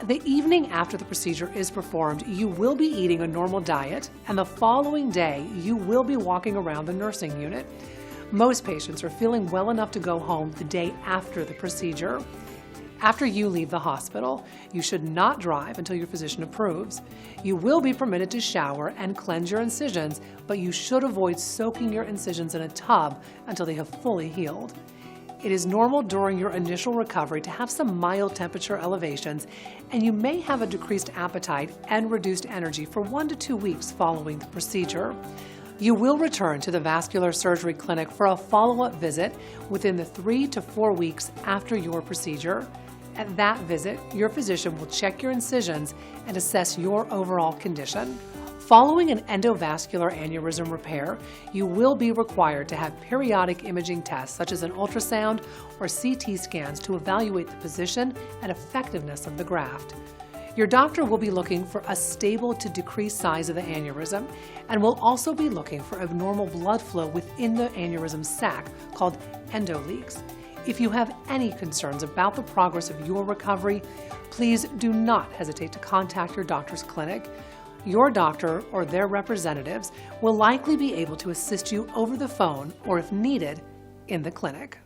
The evening after the procedure is performed, you will be eating a normal diet, and the following day, you will be walking around the nursing unit. Most patients are feeling well enough to go home the day after the procedure. After you leave the hospital, you should not drive until your physician approves. You will be permitted to shower and cleanse your incisions, but you should avoid soaking your incisions in a tub until they have fully healed. It is normal during your initial recovery to have some mild temperature elevations, and you may have a decreased appetite and reduced energy for 1 to 2 weeks following the procedure. You will return to the vascular surgery clinic for a follow-up visit within the 3 to 4 weeks after your procedure. At that visit, your physician will check your incisions and assess your overall condition. Following an endovascular aneurysm repair, you will be required to have periodic imaging tests such as an ultrasound or CT scans to evaluate the position and effectiveness of the graft. Your doctor will be looking for a stable to decreased size of the aneurysm and will also be looking for abnormal blood flow within the aneurysm sac called endoleaks. If you have any concerns about the progress of your recovery, please do not hesitate to contact your doctor's clinic. Your doctor or their representatives will likely be able to assist you over the phone or, if needed, in the clinic.